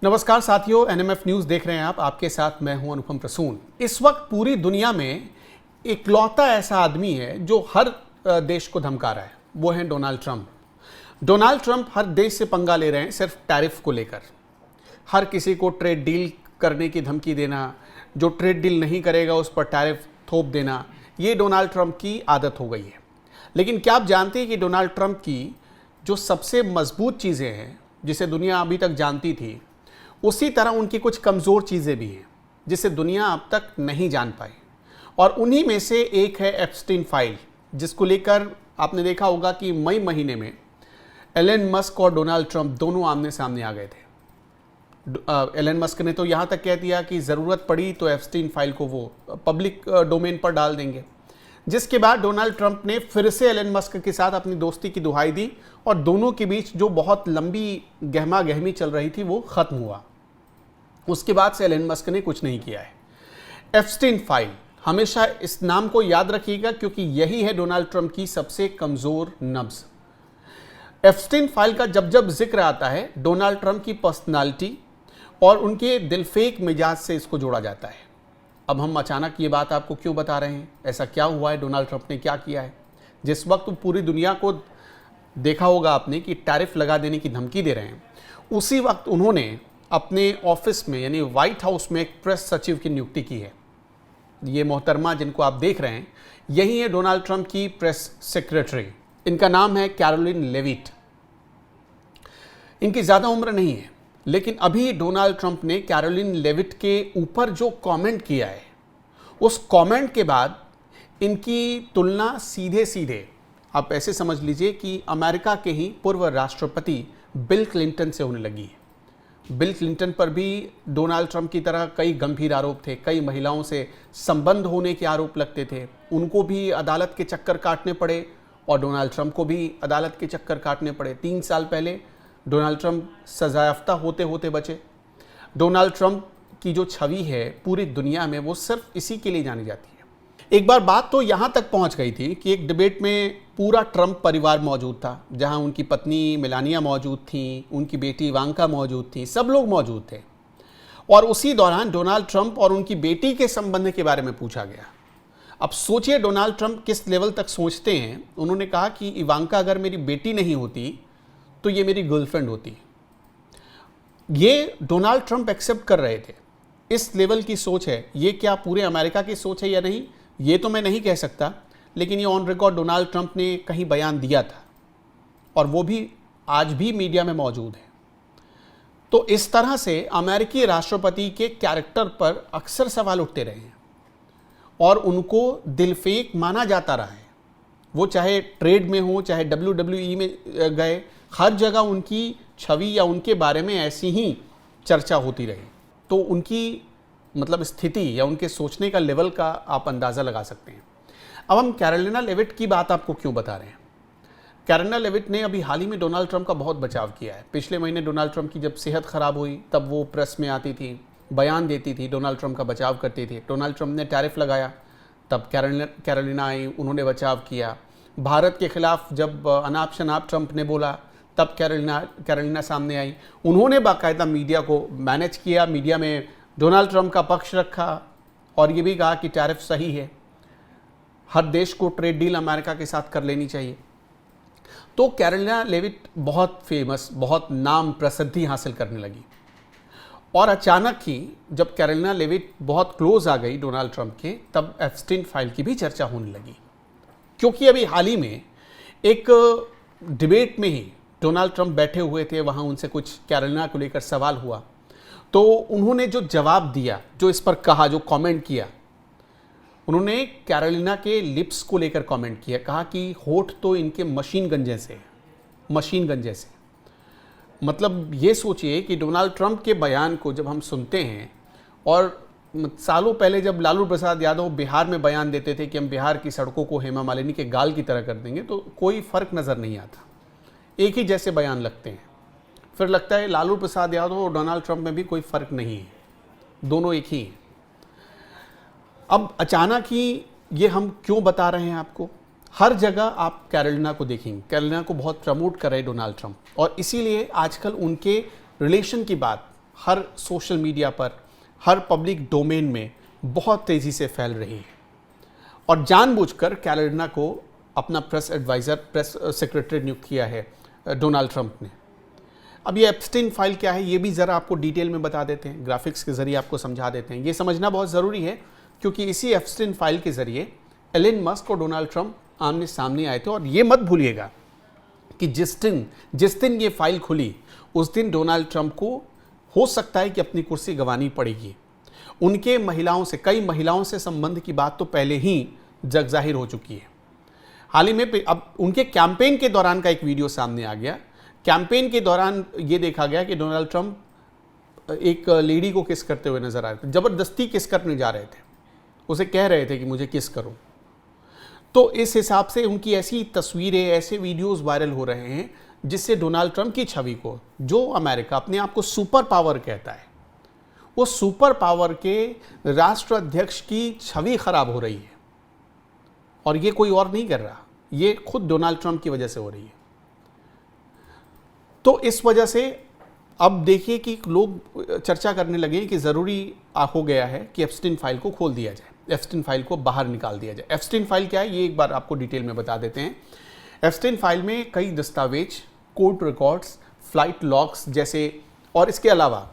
नमस्कार साथियों, NMF news देख रहे हैं आप। आपके साथ मैं हूं अनुपम प्रसून। इस वक्त पूरी दुनिया में इकलौता ऐसा आदमी है जो हर देश को धमका रहा है, वो है डोनाल्ड ट्रंप। डोनाल्ड ट्रंप हर देश से पंगा ले रहे हैं सिर्फ टैरिफ को लेकर। हर किसी को ट्रेड डील करने की धमकी देना, जो ट्रेड डील नहीं करेगा उस पर टैरिफ थोप देना, ये डोनाल्ड ट्रंप की आदत हो गई है। लेकिन क्या आप जानते हैं कि डोनाल्ड ट्रंप की जो सबसे मजबूत चीज़ें हैं, जिसे दुनिया अभी तक जानती थी, उसी तरह उनकी कुछ कमज़ोर चीज़ें भी हैं जिसे दुनिया अब तक नहीं जान पाई। और उन्हीं में से एक है एप्स्टीन फाइल, जिसको लेकर आपने देखा होगा कि मई महीने में एलन मस्क और डोनाल्ड ट्रंप दोनों आमने सामने आ गए थे। एलन मस्क ने तो यहाँ तक कह दिया कि ज़रूरत पड़ी तो एप्स्टीन फाइल को वो पब्लिक डोमेन पर डाल देंगे, जिसके बाद डोनाल्ड ट्रंप ने फिर से एलन मस्क के साथ अपनी दोस्ती की दुहाई दी और दोनों के बीच जो बहुत लंबी गहमा गहमी चल रही थी वो ख़त्म हुआ। उसके बाद से एलन मस्क ने कुछ नहीं किया है। एप्स्टीन फाइल, हमेशा इस नाम को याद रखिएगा क्योंकि यही है डोनाल्ड ट्रंप की सबसे कमज़ोर नब्ज़। एप्स्टीन फाइल का जब जब जिक्र आता है, डोनाल्ड ट्रंप की पर्सनालिटी और उनके दिलफेक मिजाज से इसको जोड़ा जाता है। अब हम अचानक ये बात आपको क्यों बता रहे हैं? ऐसा क्या हुआ है? डोनाल्ड ट्रंप ने क्या किया है? जिस वक्त पूरी दुनिया को देखा होगा आपने कि टैरिफ लगा देने की धमकी दे रहे हैं, उसी वक्त उन्होंने अपने ऑफिस में यानी व्हाइट हाउस में एक प्रेस सचिव की नियुक्ति की है। ये मोहतरमा जिनको आप देख रहे हैं, यही है डोनाल्ड ट्रंप की प्रेस सेक्रेटरी। इनका नाम है कैरोलिन लेविट। इनकी ज़्यादा उम्र नहीं है, लेकिन अभी डोनाल्ड ट्रंप ने कैरोलिन लेविट के ऊपर जो कमेंट किया है, उस कमेंट के बाद इनकी तुलना सीधे सीधे आप ऐसे समझ लीजिए कि अमेरिका के ही पूर्व राष्ट्रपति बिल क्लिंटन से होने लगी है। बिल क्लिंटन पर भी डोनाल्ड ट्रंप की तरह कई गंभीर आरोप थे, कई महिलाओं से संबंध होने के आरोप लगते थे। उनको भी अदालत के चक्कर काटने पड़े और डोनाल्ड ट्रंप को भी अदालत के चक्कर काटने पड़े। 3 साल पहले डोनाल्ड ट्रंप सजायाफ्ता होते होते बचे। डोनाल्ड ट्रंप की जो छवि है पूरी दुनिया में, वो सिर्फ इसी के लिए जानी जाती है। एक बार बात तो यहाँ तक पहुँच गई थी कि एक डिबेट में पूरा ट्रंप परिवार मौजूद था, जहाँ उनकी पत्नी मेलानिया मौजूद थी, उनकी बेटी इवांका मौजूद थी, सब लोग मौजूद थे। और उसी दौरान डोनाल्ड ट्रंप और उनकी बेटी के संबंध के बारे में पूछा गया। अब सोचिए डोनाल्ड ट्रंप किस लेवल तक सोचते हैं। उन्होंने कहा कि इवांका अगर मेरी बेटी नहीं होती तो ये मेरी गर्लफ्रेंड होती। ये डोनाल्ड ट्रंप एक्सेप्ट कर रहे थे। इस लेवल की सोच है। ये क्या पूरे अमेरिका की सोच है या नहीं, ये तो मैं नहीं कह सकता, लेकिन ये ऑन रिकॉर्ड डोनाल्ड ट्रंप ने कहीं बयान दिया था और वो भी आज भी मीडिया में मौजूद है। तो इस तरह से अमेरिकी राष्ट्रपति के कैरेक्टर पर अक्सर सवाल उठते रहे हैं और उनको दिलफेक माना जाता रहा है। वो चाहे ट्रेड में हो, चाहे WWE में गए, हर जगह उनकी छवि या उनके बारे में ऐसी ही चर्चा होती रही। तो उनकी मतलब स्थिति या उनके सोचने का लेवल का आप अंदाज़ा लगा सकते हैं। अब हम कैरोलिना लेविट की बात आपको क्यों बता रहे हैं? कैरोलिना लेविट ने अभी हाल ही में डोनाल्ड ट्रंप का बहुत बचाव किया है। पिछले महीने डोनाल्ड ट्रंप की जब सेहत ख़राब हुई, तब वो प्रेस में आती थी, बयान देती थी, डोनाल्ड ट्रंप का बचाव करती थी। डोनाल्ड ट्रंप ने टैरिफ लगाया, तब कैरोलिना आई, उन्होंने बचाव किया। भारत के खिलाफ जब अनाप शनाप ट्रंप ने बोला, तब कैरोलिना सामने आई। उन्होंने बाकायदा मीडिया को मैनेज किया, मीडिया में डोनाल्ड ट्रंप का पक्ष रखा और ये भी कहा कि टैरिफ सही है, हर देश को ट्रेड डील अमेरिका के साथ कर लेनी चाहिए। तो कैरोलिना लेविट बहुत फेमस, बहुत नाम प्रसिद्धि हासिल करने लगी। और अचानक ही जब कैरोलिना लेविट बहुत क्लोज आ गई डोनाल्ड ट्रंप के, तब एप्स्टीन फाइल की भी चर्चा होने लगी। क्योंकि अभी हाल ही में एक डिबेट में ही डोनाल्ड ट्रंप बैठे हुए थे, वहाँ उनसे कुछ कैरोलिना को लेकर सवाल हुआ, तो उन्होंने जो जवाब दिया, जो इस पर कहा, जो कमेंट किया, उन्होंने कैरोलिना के लिप्स को लेकर कमेंट किया। कहा कि होठ तो इनके मशीन गन जैसे। मतलब ये सोचिए कि डोनाल्ड ट्रंप के बयान को जब हम सुनते हैं, और सालों पहले जब लालू प्रसाद यादव बिहार में बयान देते थे कि हम बिहार की सड़कों को हेमा मालिनी के गाल की तरह कर देंगे, तो कोई फ़र्क नज़र नहीं आता, एक ही जैसे बयान लगते हैं। फिर लगता है लालू प्रसाद यादव और डोनाल्ड ट्रंप में भी कोई फ़र्क नहीं है, दोनों एक ही हैं। अब अचानक ही ये हम क्यों बता रहे हैं आपको? हर जगह आप कैरोलिना को देखेंगे, कैरोलिना को बहुत प्रमोट कर रहे डोनाल्ड ट्रंप, और इसीलिए आजकल उनके रिलेशन की बात हर सोशल मीडिया पर, हर पब्लिक डोमेन में बहुत तेज़ी से फैल रही है और जानबूझकर कैरोलिना को अपना प्रेस एडवाइज़र, प्रेस सेक्रेटरी नियुक्त किया है डोनाल्ड ट्रंप ने। अब ये एप्स्टीन फाइल क्या है ये भी ज़रा आपको डिटेल में बता देते हैं, ग्राफिक्स के ज़रिए आपको समझा देते हैं। ये समझना बहुत ज़रूरी है क्योंकि इसी एप्स्टीन फाइल के ज़रिए एलन मस्क और डोनाल्ड ट्रंप आमने सामने आए थे। और ये मत भूलिएगा कि जिस दिन ये फाइल खुली उस दिन डोनाल्ड ट्रंप को हो सकता है कि अपनी कुर्सी गंवानी पड़ेगी। उनके कई महिलाओं से संबंध की बात तो पहले ही जग जाहिर हो चुकी है। हाल ही में अब उनके कैंपेन के दौरान का एक वीडियो सामने आ गया। कैंपेन के दौरान ये देखा गया कि डोनाल्ड ट्रंप एक लेडी को किस करते हुए नजर आ रहे थे, जबरदस्ती किस करने जा रहे थे, उसे कह रहे थे कि मुझे किस करो। तो इस हिसाब से उनकी ऐसी तस्वीरें, ऐसे वीडियोस वायरल हो रहे हैं जिससे डोनाल्ड ट्रंप की छवि को, जो अमेरिका अपने आप को सुपर पावर कहता है, वो सुपर पावर के राष्ट्राध्यक्ष की छवि खराब हो रही है। और ये कोई और नहीं कर रहा, ये खुद डोनाल्ड ट्रंप की वजह से हो रही है। तो इस वजह से अब देखिए कि लोग चर्चा करने लगे कि ज़रूरी हो गया है कि एप्स्टीन फाइल को खोल दिया जाए, एप्स्टीन फाइल को बाहर निकाल दिया जाए। एप्स्टीन फाइल क्या है ये एक बार आपको डिटेल में बता देते हैं। एप्स्टीन फाइल में कई दस्तावेज, कोर्ट रिकॉर्ड्स, फ्लाइट लॉग्स जैसे, और इसके अलावा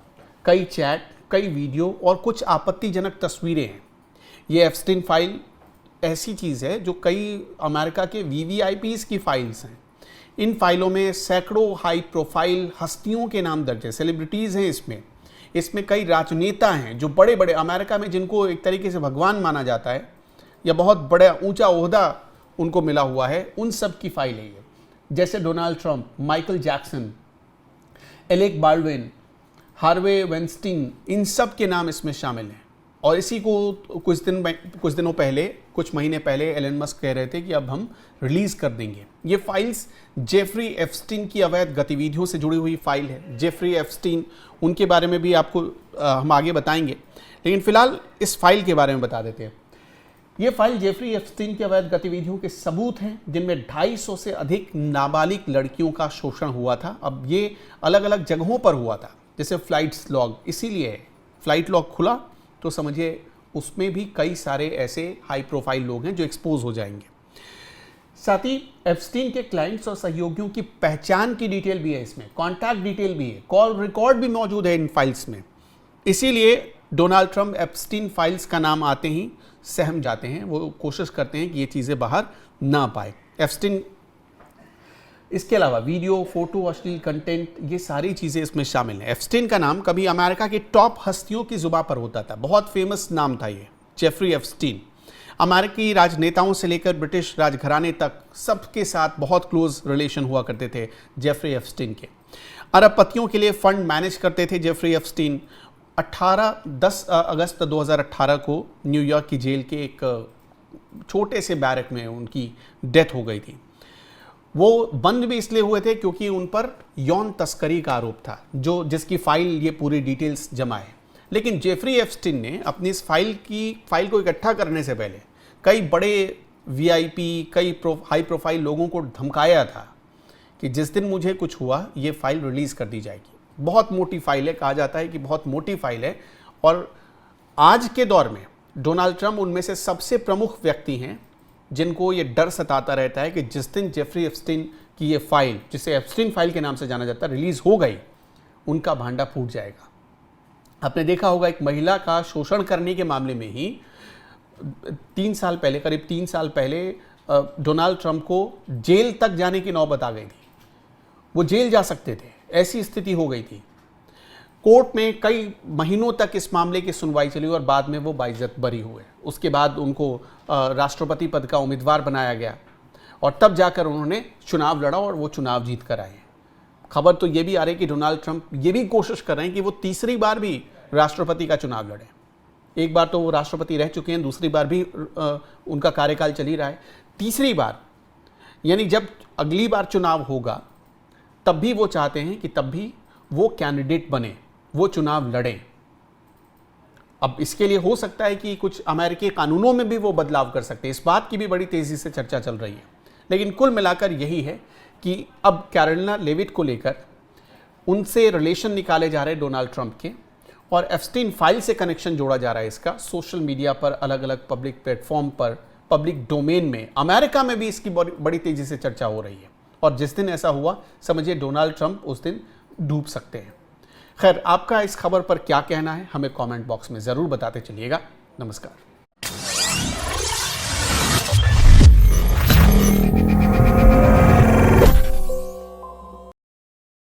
कई चैट, कई वीडियो और कुछ आपत्तिजनक तस्वीरें हैं। ये एप्स्टीन फाइल ऐसी चीज़ है जो कई अमेरिका के VVIPs की फाइल्स हैं। इन फाइलों में सैकड़ों हाई प्रोफाइल हस्तियों के नाम दर्ज हैं, सेलिब्रिटीज़ हैं इसमें कई राजनेता हैं जो बड़े बड़े अमेरिका में, जिनको एक तरीके से भगवान माना जाता है या बहुत बड़ा ऊंचा ओहदा उनको मिला हुआ है, उन सब की फाइल है ये। जैसे Donald Trump, Michael Jackson, Alec Baldwin, Harvey Weinstein, इन सब के नाम इसमें शामिल हैं। और इसी को कुछ दिनों पहले, कुछ महीने पहले एलन मस्क कह रहे थे कि अब हम रिलीज़ कर देंगे। ये फाइल्स जेफरी एप्स्टीन की अवैध गतिविधियों से जुड़ी हुई फाइल है। जेफरी एप्स्टीन, उनके बारे में भी आपको हम आगे बताएंगे, लेकिन फिलहाल इस फाइल के बारे में बता देते हैं। ये फाइल जेफरी एप्स्टीन की अवैध गतिविधियों के सबूत हैं, जिनमें 250 से अधिक नाबालिग लड़कियों का शोषण हुआ था। अब ये अलग अलग जगहों पर हुआ था, जैसे फ्लाइट्स लॉग, इसीलिए फ्लाइट लॉग खुला तो समझिए उसमें भी कई सारे ऐसे हाई प्रोफाइल लोग हैं जो एक्सपोज हो जाएंगे। साथ ही एप्स्टीन के क्लाइंट्स और सहयोगियों की पहचान की डिटेल भी है इसमें, कॉन्टैक्ट डिटेल भी है, कॉल रिकॉर्ड भी मौजूद है इन फाइल्स में। इसीलिए डोनाल्ड ट्रंप एप्स्टीन फाइल्स का नाम आते ही सहम जाते हैं, वो कोशिश करते हैं कि ये चीज़ें बाहर ना पाए। एप्स्टीन, इसके अलावा वीडियो, फोटो, अश्लील कंटेंट, ये सारी चीज़ें इसमें शामिल हैं। एप्स्टीन का नाम कभी अमेरिका की टॉप हस्तियों की जुबान पर होता था, बहुत फेमस नाम था ये, जेफरी एप्स्टीन। अमेरिकी राजनेताओं से लेकर ब्रिटिश राजघराने तक सबके साथ बहुत क्लोज रिलेशन हुआ करते थे जेफरी एप्स्टीन के। अरबपतियों के लिए फंड मैनेज करते थे जेफरी एप्स्टीन। 10 अगस्त 2018 को न्यूयॉर्क की जेल के एक छोटे से बैरक में उनकी डेथ हो गई थी। वो बंद भी इसलिए हुए थे क्योंकि उन पर यौन तस्करी का आरोप था, जिसकी फाइल ये पूरी डिटेल्स जमा है। लेकिन जेफरी एप्स्टीन ने अपनी इस फाइल को इकट्ठा करने से पहले कई बड़े VIP, कई हाई प्रोफाइल लोगों को धमकाया था कि जिस दिन मुझे कुछ हुआ ये फाइल रिलीज़ कर दी जाएगी। बहुत मोटी फाइल है, कहा जाता है कि बहुत मोटी फाइल है। और आज के दौर में डोनाल्ड ट्रंप उनमें से सबसे प्रमुख व्यक्ति हैं जिनको ये डर सताता रहता है कि जिस दिन जेफरी एप्स्टीन की ये फाइल, जिसे एप्स्टीन फाइल के नाम से जाना जाता है, रिलीज़ हो गई, उनका भांडा फूट जाएगा। आपने देखा होगा एक महिला का शोषण करने के मामले में ही 3 साल पहले, करीब 3 साल पहले डोनाल्ड ट्रंप को जेल तक जाने की नौबत आ गई थी। वो जेल जा सकते थे, ऐसी स्थिति हो गई थी। कोर्ट में कई महीनों तक इस मामले की सुनवाई चली और बाद में वो बाइज्जत बरी हुए। उसके बाद उनको राष्ट्रपति पद का उम्मीदवार बनाया गया और तब जाकर उन्होंने चुनाव लड़ा और वो चुनाव जीत कर आए। खबर तो ये भी आ रही है कि डोनाल्ड ट्रंप ये भी कोशिश कर रहे हैं कि वो तीसरी बार भी राष्ट्रपति का चुनाव लड़ें। एक बार तो वो राष्ट्रपति रह चुके हैं, दूसरी बार भी उनका कार्यकाल चल ही रहा है। तीसरी बार यानी जब अगली बार चुनाव होगा तब भी वो चाहते हैं कि तब भी वो कैंडिडेट बने, वो चुनाव लड़ें। अब इसके लिए हो सकता है कि कुछ अमेरिकी कानूनों में भी वो बदलाव कर सकते हैं, इस बात की भी बड़ी तेज़ी से चर्चा चल रही है। लेकिन कुल मिलाकर यही है कि अब कैरोलिना लेविट को लेकर उनसे रिलेशन निकाले जा रहे हैं डोनाल्ड ट्रंप के, और एप्स्टीन फाइल से कनेक्शन जोड़ा जा रहा है इसका सोशल मीडिया पर, अलग अलग पब्लिक प्लेटफॉर्म पर, पब्लिक डोमेन में। अमेरिका में भी इसकी बड़ी तेजी से चर्चा हो रही है, और जिस दिन ऐसा हुआ समझिए डोनाल्ड ट्रंप उस दिन डूब सकते हैं। खैर, आपका इस खबर पर क्या कहना है हमें कमेंट बॉक्स में ज़रूर बताते चलिएगा। नमस्कार।